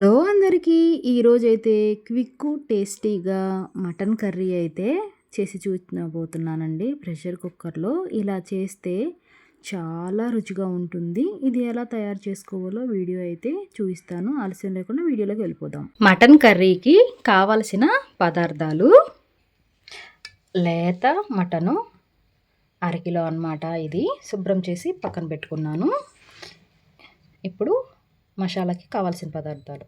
Hello అందరికీ ఈరోజైతే quick టేస్టీగా మటన్ కర్రీ అయితే చేసి చూపించబోతున్నానండి. ప్రెషర్ కుక్కర్లో ఇలా చేస్తే చాలా రుచిగా ఉంటుంది. ఇది ఎలా తయారు చేసుకోవాలో వీడియో అయితే చూపిస్తాను. ఆలస్యం లేకుండా వీడియోలోకి వెళ్ళిపోదాం. మటన్ కర్రీకి కావలసిన పదార్థాలు: లేత మటను అరకిలో అన్నమాట. ఇది శుభ్రం చేసి పక్కన పెట్టుకున్నాను. ఇప్పుడు మసాలాకి కావాల్సిన పదార్థాలు: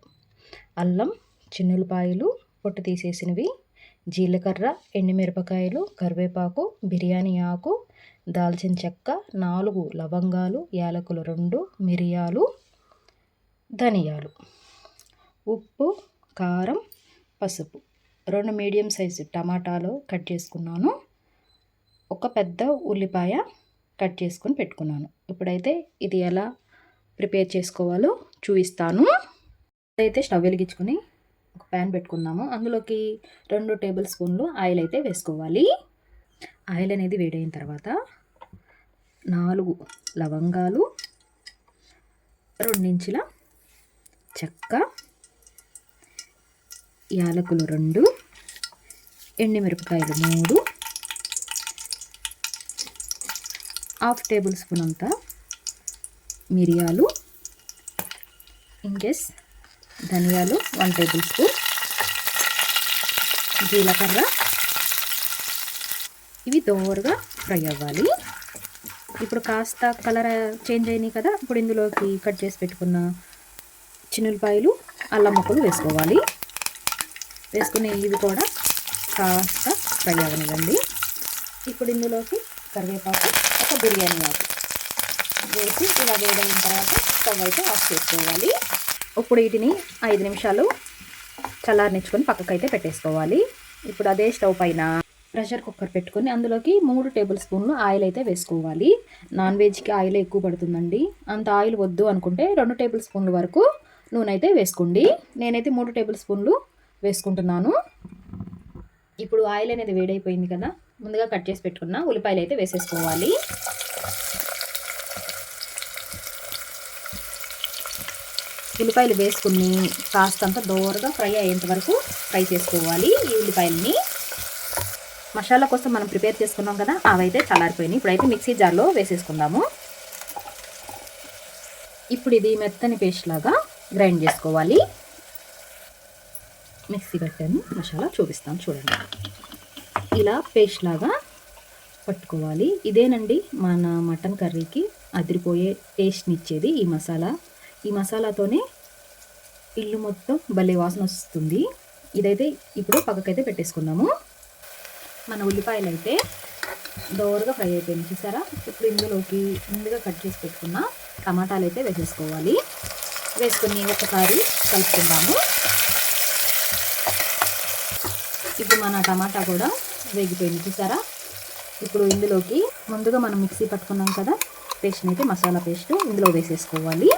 అల్లం, చిన్నులపాయలు పొట్టు తీసేసినవి, జీలకర్ర, ఎండుమిరపకాయలు, కరివేపాకు, బిర్యానీ ఆకు, దాల్చిన చెక్క, 4 లవంగాలు, యాలకులు 2, మిరియాలు, ధనియాలు, ఉప్పు, కారం, పసుపు, 2 మీడియం సైజు టమాటాలు కట్ చేసుకున్నాను, ఒక పెద్ద ఉల్లిపాయ కట్ చేసుకొని పెట్టుకున్నాను. ఇప్పుడైతే ఇది ఎలా ప్రిపేర్ చేసుకోవాలో చూపిస్తాను. అయితే స్టవ్ వెలిగించుకొని ఒక ప్యాన్ పెట్టుకున్నాము. అందులోకి 2 టేబుల్ స్పూన్లు ఆయిల్ అయితే వేసుకోవాలి. ఆయిల్ అనేది వేడైన తర్వాత 4 లవంగాలు, 2 ఇంచుల చెక్క, యాలకులు 2, ఎండుమిరపకాయలు 3, హాఫ్ టేబుల్ స్పూన్ అంతా మిరియాలు, ఇంకెస్ ధనియాలు 1 టేబుల్ స్పూన్, జీలకర్ర. ఇవి దోరగా ఫ్రై అవ్వాలి. ఇప్పుడు కాస్త కలర్ చేంజ్ అయినాయి కదా, ఇప్పుడు ఇందులోకి కట్ చేసి పెట్టుకున్న చిన్నులపాయలు, అల్లం ముక్కలు వేసుకోవాలి. వేసుకుని ఇవి కూడా కాస్త ఫ్రై అవ్వనివ్వండి. ఇప్పుడు ఇందులోకి కరివేపాకు, ఒక బిర్యానీ ఆకు వేసి ఇలా వేడైన తర్వాత స్టవ్ అయితే ఆఫ్ చేసుకోవాలి. ఇప్పుడు వీటిని 5 నిమిషాలు చల్లారనిచ్చుకొని పక్కకైతే పెట్టేసుకోవాలి. ఇప్పుడు అదే స్టవ్ పైన ప్రెషర్ కుక్కర్ పెట్టుకొని అందులోకి 3 టేబుల్ స్పూన్లు ఆయిల్ అయితే వేసుకోవాలి. నాన్ వెజ్కి ఆయిల్ ఎక్కువ పడుతుందండి. అంత ఆయిల్ వద్దు అనుకుంటే 2 టేబుల్ స్పూన్ల వరకు నూనె అయితే వేసుకోండి. నేనైతే 3 టేబుల్ స్పూన్లు వేసుకుంటున్నాను. ఇప్పుడు ఆయిల్ అనేది వేడైపోయింది కదా, ముందుగా కట్ చేసి పెట్టుకున్న ఉల్లిపాయలు అయితే వేసేసుకోవాలి. ఉల్లిపాయలు వేసుకుని కాస్తంత దోరగా ఫ్రై అయ్యేంత వరకు ఫ్రై చేసుకోవాలి. ఈ ఉల్లిపాయలని మసాలా కోసం మనం ప్రిపేర్ చేసుకున్నాం కదా, అవైతే చల్లారిపోయినాయి. ఇప్పుడైతే మిక్సీ జార్లో వేసేసుకుందాము. ఇప్పుడు ఇది మెత్తని పేస్ట్ లాగా గ్రైండ్ చేసుకోవాలి. మిక్సీ పట్టాను మసాలా చూపిస్తాను చూడండి. ఇలా పేస్ట్ లాగా పట్టుకోవాలి. ఇదేనండి మన మటన్ కర్రీకి అదిరిపోయే టేస్ట్ని ఇచ్చేది ఈ మసాలా. ఈ మసాలాతోనే ఇల్లు మొత్తం భలే వాసన వస్తుంది. ఇదైతే ఇప్పుడు పక్కకైతే పెట్టేసుకున్నాము. మన ఉల్లిపాయలు అయితే దోరగా ఫ్రై అయిపోయింది చూసారా. ఇప్పుడు ఇందులోకి ముందుగా కట్ చేసి పెట్టుకున్న టమాటాలు అయితే వేసేసుకోవాలి. వేసుకుని ఒకసారి కలుపుకుందాము. ఇప్పుడు మన టమాటా కూడా వేగిపోయింది చూసారా. ఇప్పుడు ఇందులోకి ముందుగా మనం మిక్సీ పట్టుకున్నాం కదా పేస్ట్ని అయితే, మసాలా పేస్ట్ ఇందులో వేసేసుకోవాలి.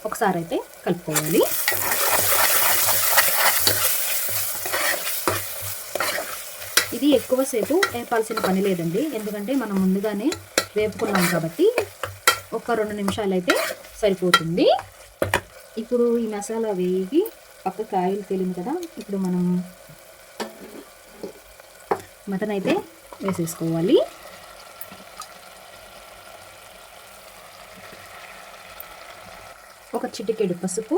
ఒకసారి అయితే కలుపుకోవాలి. ఇది ఎక్కువసేపు వేపాల్సిన పని లేదండి, ఎందుకంటే మనం ముందుగానే వేపుకున్నాం కాబట్టి ఒక 2 నిమిషాలు అయితే సరిపోతుంది. ఇప్పుడు ఈ మసాలా వేగి పక్కకి ఆయిల్ తేలింది కదా, ఇప్పుడు మనం మటన్ అయితే వేసేసుకోవాలి. ఒక చిటికెడు పసుపు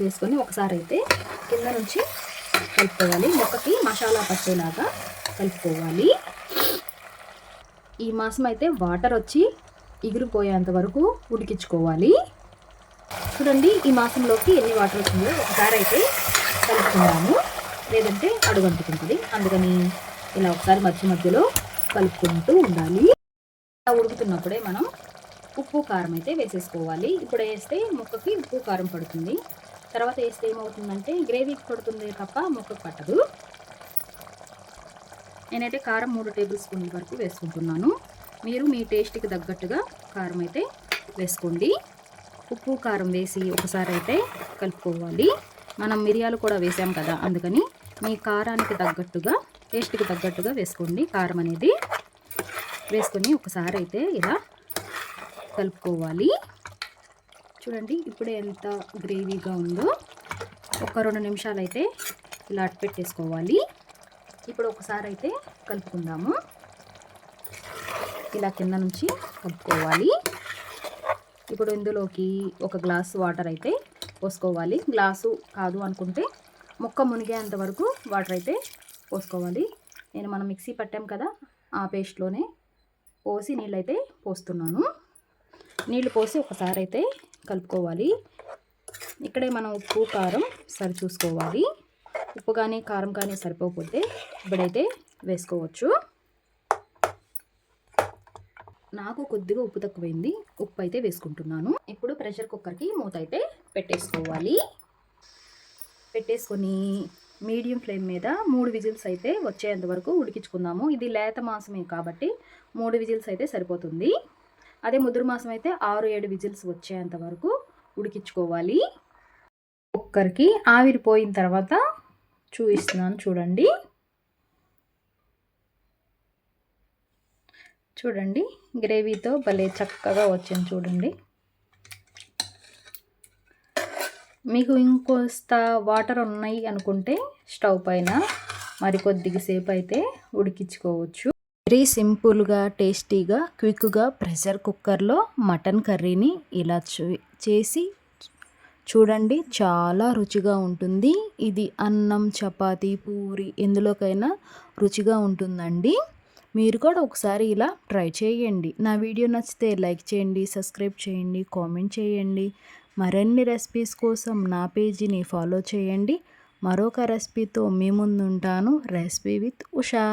వేసుకొని ఒకసారి అయితే కింద నుంచి కలుపుకోవాలి. ముక్కకి మసాలా పట్టేలాగా కలుపుకోవాలి. ఈ మాసం అయితే వాటర్ వచ్చి ఎగిరిపోయేంత వరకు ఉడికించుకోవాలి. చూడండి ఈ మాసంలోకి ఎన్ని వాటర్ వచ్చిందో ఒకసారి అయితే కలుపుకుందాము, లేదంటే అడుగంటుకుంటుంది. అందుకని ఇలా ఒకసారి మధ్యలో కలుపుకుంటూ ఉండాలి. ఉడుకుతున్నప్పుడే మనం ఉప్పు కారం అయితే వేసేసుకోవాలి. ఇప్పుడు వేస్తే ముక్కకి ఉప్పు కారం పడుతుంది. తర్వాత వేస్తే ఏమవుతుందంటే గ్రేవీకి పడుతుంది తప్ప ముక్కకు పట్టదు. నేనైతే కారం 3 టేబుల్ స్పూన్ల వరకు వేసుకుంటున్నాను. మీరు మీ టేస్ట్కి తగ్గట్టుగా కారం అయితే వేసుకోండి. ఉప్పు కారం వేసి ఒకసారి అయితే కలుపుకోవాలి. మనం మిరియాలు కూడా వేసాం కదా, అందుకని మీ కారానికి తగ్గట్టుగా టేస్ట్కి తగ్గట్టుగా వేసుకోండి కారం అనేది. వేసుకొని ఒకసారి అయితే ఇలా కలుపుకోవాలి. చూడండి ఇప్పుడే ఎంత గ్రేవీగా ఉందో. ఒక 2 నిమిషాలు అయితే ఇలా పెట్టేసుకోవాలి. ఇప్పుడు ఒకసారి అయితే కలుపుకుందాము. ఇలా కింద నుంచి కలుపుకోవాలి. ఇప్పుడు ఇందులోకి ఒక గ్లాసు వాటర్ అయితే పోసుకోవాలి. గ్లాసు కాదు అనుకుంటే ముక్క మునిగేంత వరకు వాటర్ అయితే పోసుకోవాలి. నేను మనం మిక్సీ పట్టాం కదా, ఆ పేస్ట్లోనే పోసి నీళ్ళైతే పోస్తున్నాను. నీళ్ళు పోసి ఒకసారి అయితే కలుపుకోవాలి. ఇక్కడే మనం ఉప్పు కారం సరి చూసుకోవాలి. ఉప్పు కానీ కారం కానీ సరిపోకపోతే ఇప్పుడైతే వేసుకోవచ్చు. నాకు కొద్దిగా ఉప్పు తక్కువైంది, ఉప్పు అయితే వేసుకుంటున్నాను. ఇప్పుడు ప్రెషర్ కుక్కర్కి మూత అయితే పెట్టేసుకోవాలి. పెట్టేసుకొని మీడియం ఫ్లేమ్ మీద 3 విజిల్స్ అయితే వచ్చేంత వరకు ఉడికించుకుందాము. ఇది లేత మాంసమే కాబట్టి 3 విజిల్స్ అయితే సరిపోతుంది. అదే ముదురు మాంసం అయితే 6-7 విజిల్స్ వచ్చేంత వరకు ఉడికించుకోవాలి. కుక్కర్కి ఆవిరిపోయిన తర్వాత చూపిస్తున్నాను చూడండి. చూడండి గ్రేవీతో భలే చక్కగా వచ్చింది చూడండి. మీకు ఇంకొస్త వాటర్ ఉన్నాయి అనుకుంటే స్టవ్ పైన మరికొద్దిగా సేపు అయితే ఉడికించుకోవచ్చు. వెరీ సింపుల్గా, టేస్టీగా, క్విక్గా ప్రెషర్ కుక్కర్లో మటన్ కర్రీని ఇలా చేసి చూడండి. చాలా రుచిగా ఉంటుంది. ఇది అన్నం, చపాతీ, పూరి ఎందులోకైనా రుచిగా ఉంటుందండి. మీరు కూడా ఒకసారి ఇలా ట్రై చేయండి. నా వీడియో నచ్చితే లైక్ చేయండి, సబ్స్క్రైబ్ చేయండి, కామెంట్ చేయండి. మరిన్ని రెసిపీస్ కోసం నా పేజీని ఫాలో చేయండి. మరొక రెసిపీతో మీ ముందు ఉంటాను. Recipe with Usha.